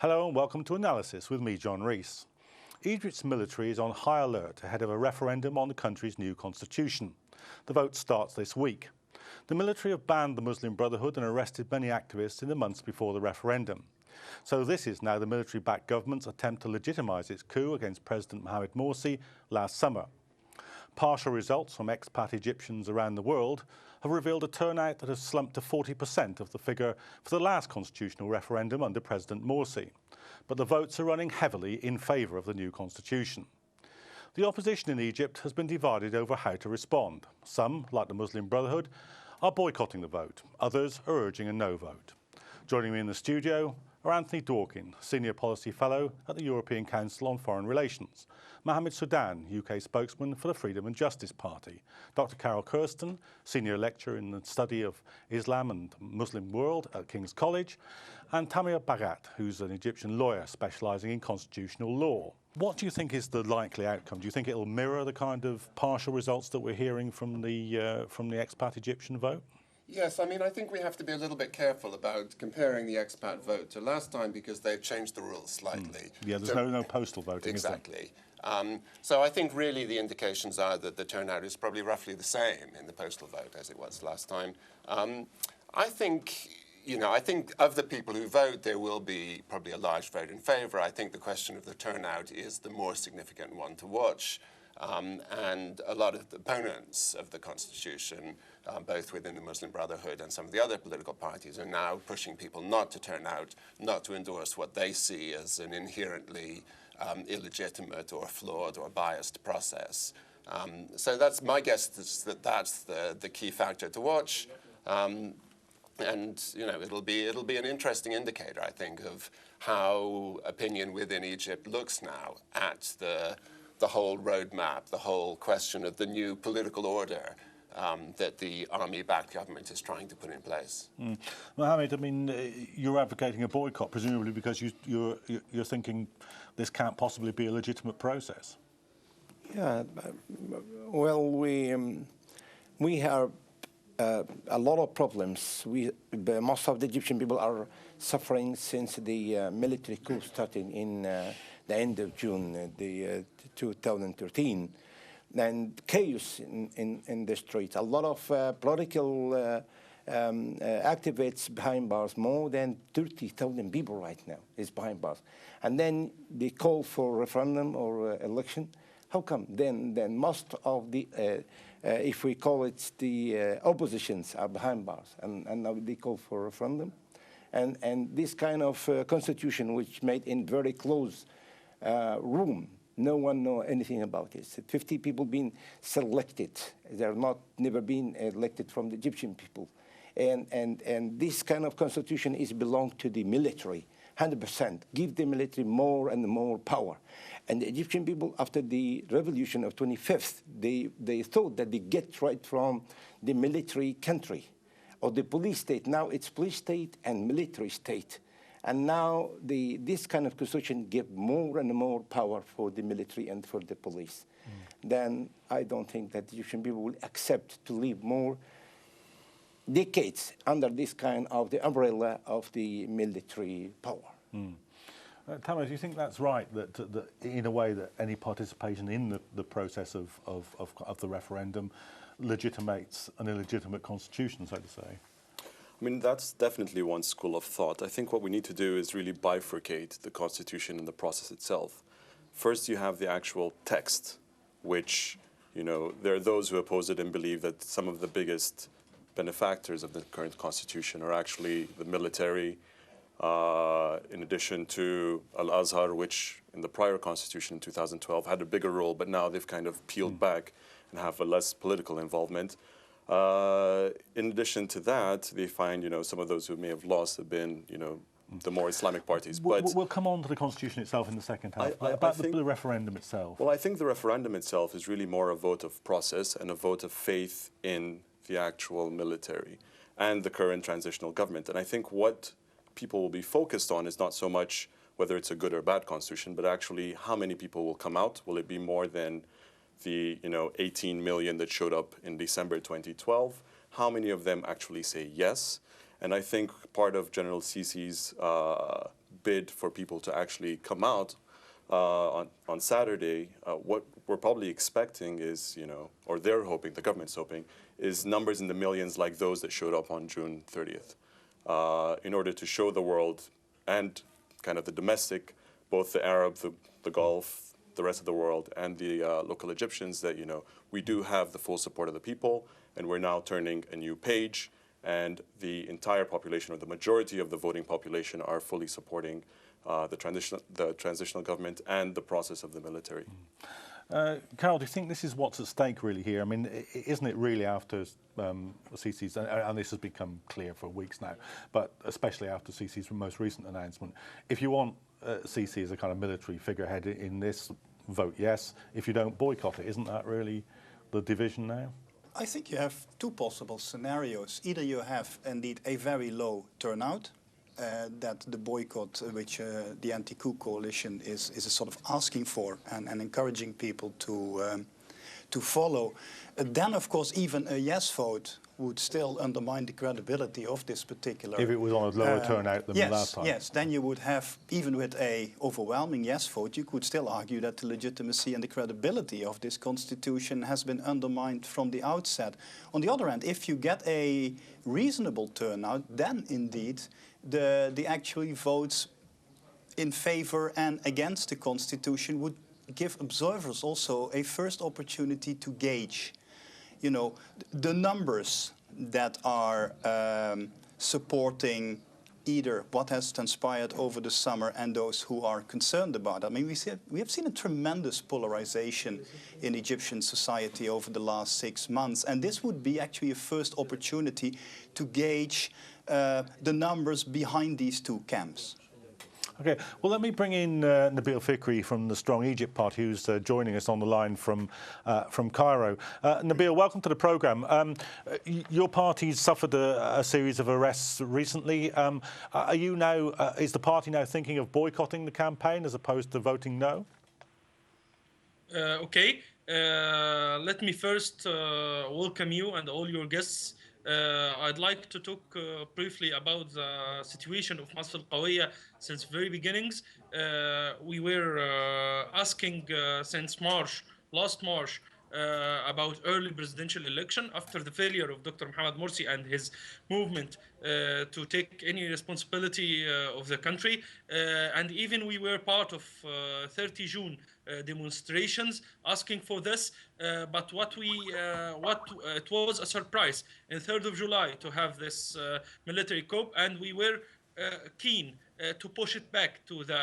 Hello and welcome to Analysis with me, John Rees. Egypt's military is on high alert ahead of a referendum on the country's new constitution. The vote starts this week. The military have banned the Muslim Brotherhood and arrested many activists in the months before the referendum. So this is now the military-backed government's attempt to legitimize its coup against President Mohammed Morsi last summer. Partial results from expat Egyptians around the world have revealed a turnout that has slumped to 40% of the figure for the last constitutional referendum under President Morsi. But the votes are running heavily in favour of the new constitution. The opposition in Egypt has been divided over how to respond. Some, like the Muslim Brotherhood, are boycotting the vote. Others are urging a no vote. Joining me in the studio are Anthony Dworkin, Senior Policy Fellow at the European Council on Foreign Relations, Mohammed Sudan, UK spokesman for the Freedom and Justice Party, Dr. Carol Kirsten, Senior Lecturer in the Study of Islam and Muslim World at King's College, and Tamir Bagat, who's an Egyptian lawyer specialising in constitutional law. What do you think is the likely outcome? Do you think it'll mirror the kind of partial results that we're hearing from the expat Egyptian vote? Yes, I mean, I think we have to be a little bit careful about comparing the expat vote to last time because they've changed the rules slightly. Yeah, there's no postal voting, exactly. So I think really the indications are that the turnout is probably roughly the same in the postal vote as it was last time. I think of the people who vote, there will be probably a large vote in favour. I think the question of the turnout is the more significant one to watch. And a lot of the opponents of the constitution, both within the Muslim Brotherhood and some of the other political parties, are now pushing people not to turn out, not to endorse what they see as an inherently illegitimate or flawed or biased process. So that's my guess is that that's the key factor to watch. And it'll be an interesting indicator, I think, of how opinion within Egypt looks now at the whole roadmap, the whole question of the new political order that the army-backed government is trying to put in place. Mohammed, I mean, you're advocating a boycott, presumably because you're thinking this can't possibly be a legitimate process. Yeah, well, we have a lot of problems. Most of the Egyptian people are suffering since the military coup started in the end of June 2013, and chaos in the streets. A lot of political activists behind bars. More than 30,000 people right now is behind bars. And then they call for referendum or election. How come? Then most of the, if we call it the oppositions are behind bars, and now they call for referendum. And this kind of constitution, which made in very close room, no one know anything about it. 50 people being selected. They're never been elected from the Egyptian people. And this kind of constitution is belong to the military, 100%. Give the military more and more power. And the Egyptian people, after the revolution of 25th, they thought that they get right from the military country or the police state. Now it's police state and military state. And now this kind of constitution give more and more power for the military and for the police. Then I don't think that the Egyptian people will accept to live more decades under this kind of the umbrella of the military power. Tamir, do you think that's right, that in a way that any participation in the process of the referendum legitimates an illegitimate constitution, so to say? I mean, that's definitely one school of thought. I think what we need to do is really bifurcate the Constitution and the process itself. First, you have the actual text, which, there are those who oppose it and believe that some of the biggest benefactors of the current Constitution are actually the military, in addition to Al-Azhar, which in the prior Constitution in 2012 had a bigger role, but now they've kind of peeled back and have a less political involvement. In addition to that, they find, some of those who may have lost have been, the more Islamic parties. But we'll come on to the Constitution itself in the second half. About the referendum itself. Well, I think the referendum itself is really more a vote of process and a vote of faith in the actual military and the current transitional government. And I think what people will be focused on is not so much whether it's a good or bad constitution, but actually how many people will come out. Will it be more than the 18 million that showed up in December 2012? How many of them actually say yes? And I think part of General Sisi's bid for people to actually come out on Saturday, what we're probably expecting is, or they're hoping, the government's hoping, is numbers in the millions like those that showed up on June 30th, in order to show the world and kind of the domestic, both the Arab, the Gulf, the rest of the world, and the local Egyptians that, we do have the full support of the people, and we're now turning a new page, and the entire population, or the majority of the voting population, are fully supporting the transitional government and the process of the military. Carol, do you think this is what's at stake really here? I mean, isn't it really after Sisi's, and this has become clear for weeks now, but especially after Sisi's most recent announcement, if you want Sisi as a kind of military figurehead in this, vote yes. If you don't, boycott it. Isn't that really the division now? I think you have two possible scenarios. Either you have indeed a very low turnout, that the boycott, which the anti-coup coalition is sort of asking for and encouraging people to follow. Then, of course, even a yes vote would still undermine the credibility of this particular... If it was on a lower turnout than last time. Yes, then you would have, even with a overwhelming yes vote, you could still argue that the legitimacy and the credibility of this constitution has been undermined from the outset. On the other hand, if you get a reasonable turnout, then indeed the actually votes in favor and against the constitution would give observers also a first opportunity to gauge, the numbers that are supporting either what has transpired over the summer and those who are concerned about it. I mean, we have seen a tremendous polarization in Egyptian society over the last 6 months, and this would be actually a first opportunity to gauge the numbers behind these two camps. Okay, well, let me bring in Nabil Fikri from the Strong Egypt Party, who's joining us on the line from Cairo. Nabil, welcome to the programme. Your party's suffered a series of arrests recently. Are you now? Is the party now thinking of boycotting the campaign as opposed to voting no? Okay. Let me first welcome you and all your guests. I'd like to talk briefly about the situation of Masr al-Qawiyya since very beginnings. We were asking since last March, about early presidential election after the failure of Dr. Mohammed Morsi and his movement to take any responsibility of the country. And even we were part of 30 June demonstrations asking for this, but it was a surprise in 3rd of July to have this military coup, and we were keen to push it back to the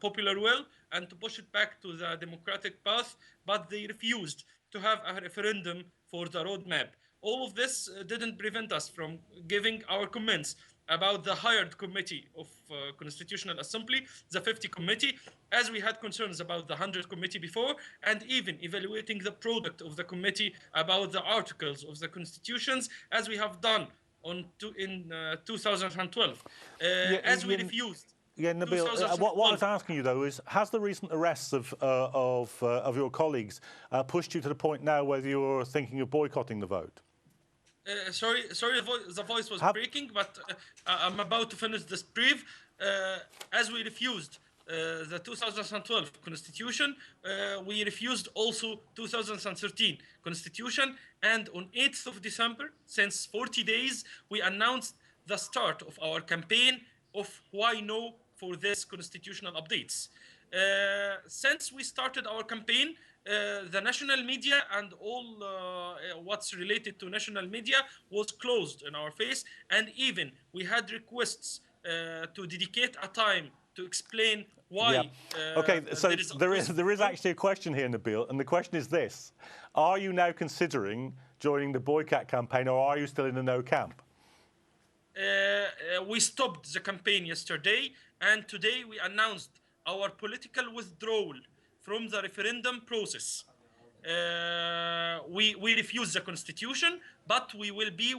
popular will and to push it back to the democratic path, but they refused to have a referendum for the roadmap. All of this didn't prevent us from giving our comments about the hired committee of Constitutional Assembly, the 50 committee, as we had concerns about the 100 committee before, and even evaluating the product of the committee about the articles of the constitutions, as we have done in 2012, as we refused. Yeah, Nabil, what I was asking you, though, is has the recent arrests of your colleagues pushed you to the point now whether you're thinking of boycotting the vote? Sorry, the voice was breaking, but I'm about to finish this brief. As we refused the 2012 Constitution, we refused also 2013 Constitution, and on 8th of December, since 40 days, we announced the start of our campaign of why no for this constitutional updates. Since we started our campaign, the national media and all what's related to national media was closed in our face, and even we had requests to dedicate a time to explain why. Yeah. Okay, so there is actually a question here, Nabil, and the question is this: are you now considering joining the boycott campaign, or are you still in the no camp? We stopped the campaign yesterday, and today we announced our political withdrawal from the referendum process. We refuse the constitution, but we will be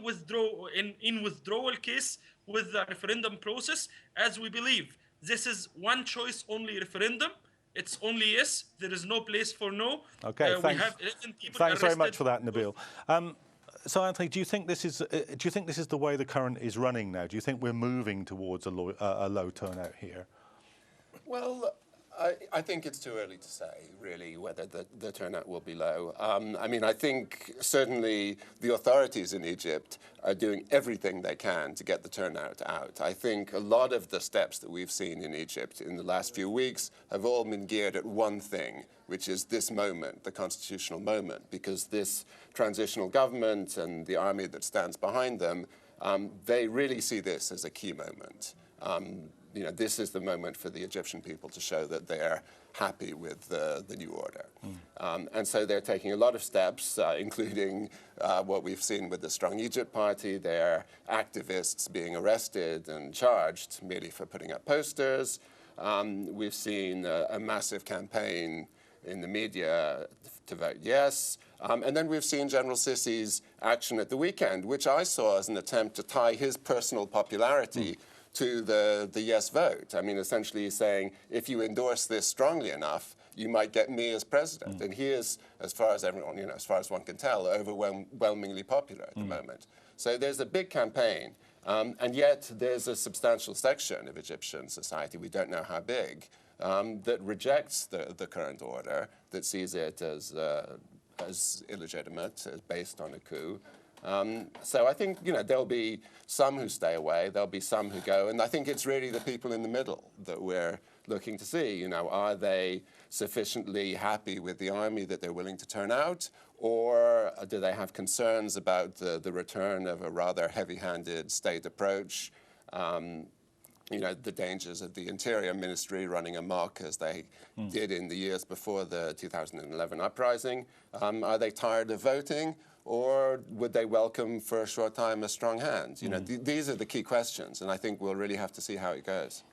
in withdrawal case with the referendum process, as we believe this is one choice only referendum. It's only yes. There is no place for no. Okay, thanks. We have 11 people Thanks very arrested. much for that, Nabil. So, Anthony, do you think this is the way the current is running now? Do you think we're moving towards a low turnout here? Well, I think it's too early to say, really, whether the turnout will be low. I mean, I think certainly the authorities in Egypt are doing everything they can to get the turnout out. I think a lot of the steps that we've seen in Egypt in the last few weeks have all been geared at one thing, which is this moment, the constitutional moment, because this transitional government and the army that stands behind them, they really see this as a key moment. You know, this is the moment for the Egyptian people to show that they're happy with the new order. And so they're taking a lot of steps, including what we've seen with the Strong Egypt Party, their activists being arrested and charged merely for putting up posters. We've seen a massive campaign in the media to vote yes. And then we've seen General Sisi's action at the weekend, which I saw as an attempt to tie his personal popularity to the yes vote. I mean, essentially he's saying, if you endorse this strongly enough, you might get me as president. And he is, as far as everyone, you know, as far as one can tell, overwhelmingly popular at the moment. So there's a big campaign, and yet there's a substantial section of Egyptian society, we don't know how big, that rejects the current order, that sees it as illegitimate, as based on a coup. So I think, you know, there'll be some who stay away, there'll be some who go, and I think it's really the people in the middle that we're looking to see. You know, are they sufficiently happy with the army that they're willing to turn out, or do they have concerns about the return of a rather heavy-handed state approach? You know, the dangers of the Interior Ministry running amok as they did in the years before the 2011 uprising. Are they tired of voting? Or would they welcome for a short time a strong hand? You know, these are the key questions, and I think we'll really have to see how it goes.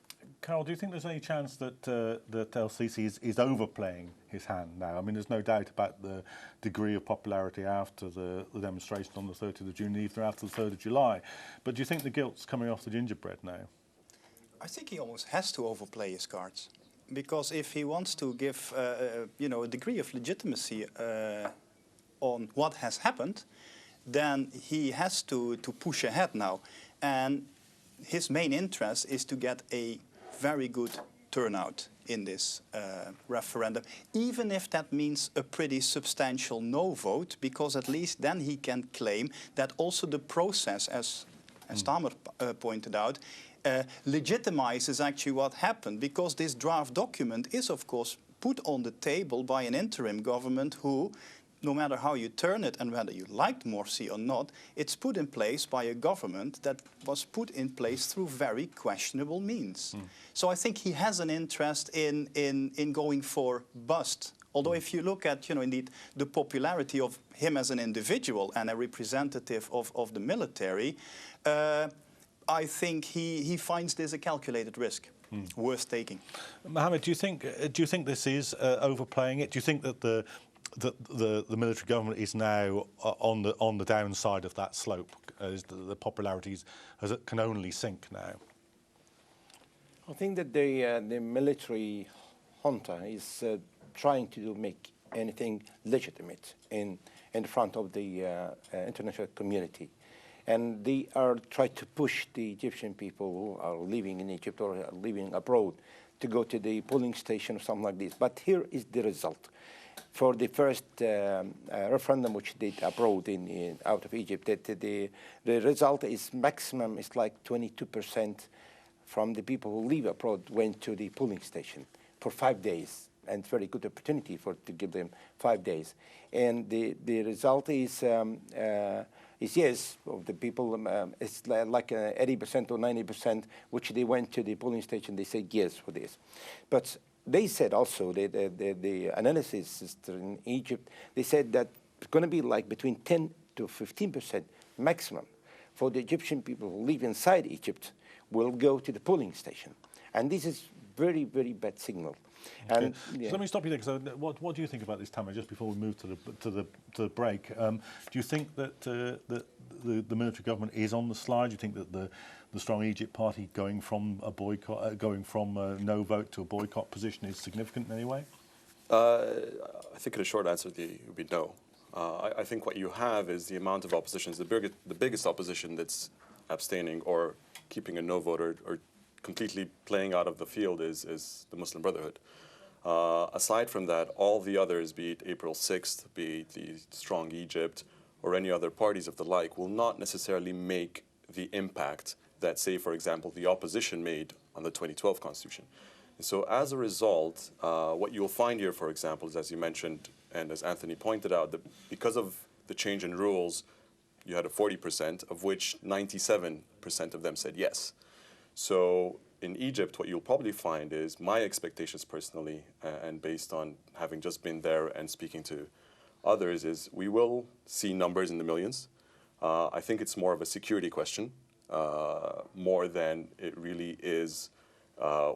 Carol, do you think there's any chance that that El-Sisi is overplaying his hand now? I mean, there's no doubt about the degree of popularity after the demonstration on the 30th of June, even after the 3rd of July. But do you think the gilt's coming off the gingerbread now? I think he almost has to overplay his cards, because if he wants to give, you know, a degree of legitimacy on what has happened, then he has to push ahead now. And his main interest is to get a very good turnout in this referendum, even if that means a pretty substantial no vote, because at least then he can claim that also the process, as Tamer pointed out, legitimizes actually what happened, because this draft document is, of course, put on the table by an interim government who, no matter how you turn it and whether you liked Morsi or not, it's put in place by a government that was put in place through very questionable means. So I think he has an interest in going for bust. Although if you look at, you know, indeed the popularity of him as an individual and a representative of the military, I think he finds this a calculated risk, worth taking. Mohammed, do you think this is overplaying it? Do you think that the military government is now on the downside of that slope, as the popularity can only sink now? I think that the military junta is trying to make anything legitimate in front of the international community. And they are trying to push the Egyptian people who are living in Egypt or are living abroad to go to the polling station or something like this. But here is the result. For the first referendum which they did abroad out of Egypt, the result is maximum is like 22% from the people who live abroad went to the polling station for 5 days. And very good opportunity to give them 5 days. And the result is yes, of the people, it's like 80% or 90%, which they went to the polling station, they said yes for this. But they said also, the analysis in Egypt, they said that it's going to be like between 10 to 15% maximum for the Egyptian people who live inside Egypt will go to the polling station. And this is very, very bad signal. Okay. And, yeah. So let me stop you there, because what do you think about this, Tamer, just before we move to the break? Do you think that the military government is on the slide? Do you think that the Strong Egypt Party going from a boycott, going from a no vote to a boycott position is significant in any way? I think the short answer would be no. I think what you have is the amount of opposition, the biggest opposition that's abstaining or keeping a no vote or completely playing out of the field is the Muslim Brotherhood. Aside from that, all the others, be it April 6th, be it the Strong Egypt, or any other parties of the like, will not necessarily make the impact that, say, for example, the opposition made on the 2012 Constitution. And so as a result, what you'll find here, for example, is, as you mentioned, and as Anthony pointed out, that because of the change in rules, you had a 40%, of which 97% of them said yes. So in Egypt, what you'll probably find is my expectations personally, and based on having just been there and speaking to others, is we will see numbers in the millions. I think it's more of a security question, more than it really is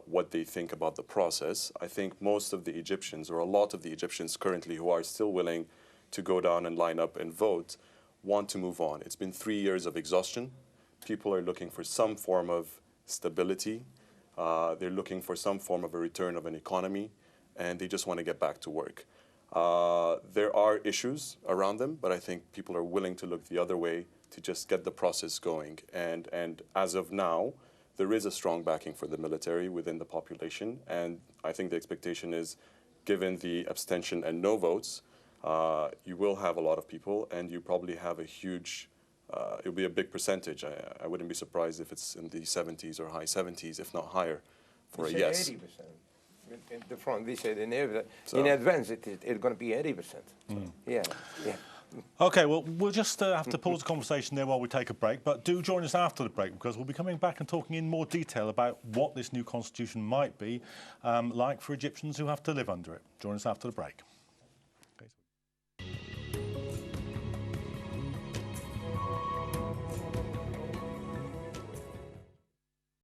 what they think about the process. I think most of the Egyptians, or a lot of the Egyptians currently who are still willing to go down and line up and vote, want to move on. It's been 3 years of exhaustion. People are looking for some form of stability. They're looking for some form of a return of an economy, and they just want to get back to work. There are issues around them, but I think people are willing to look the other way to just get the process going. And as of now, there is a strong backing for the military within the population, and I think the expectation is, given the abstention and no votes, you will have a lot of people, and you probably have a huge, it'll be a big percentage. I wouldn't be surprised if it's in the 70s or high 70s, if not higher, for a yes. 80%. In the front, we said in advance it's going to be 80%. So, yeah. Okay, well, we'll just have to pause the conversation there while we take a break, but do join us after the break, because we'll be coming back and talking in more detail about what this new constitution might be like for Egyptians who have to live under it. Join us after the break.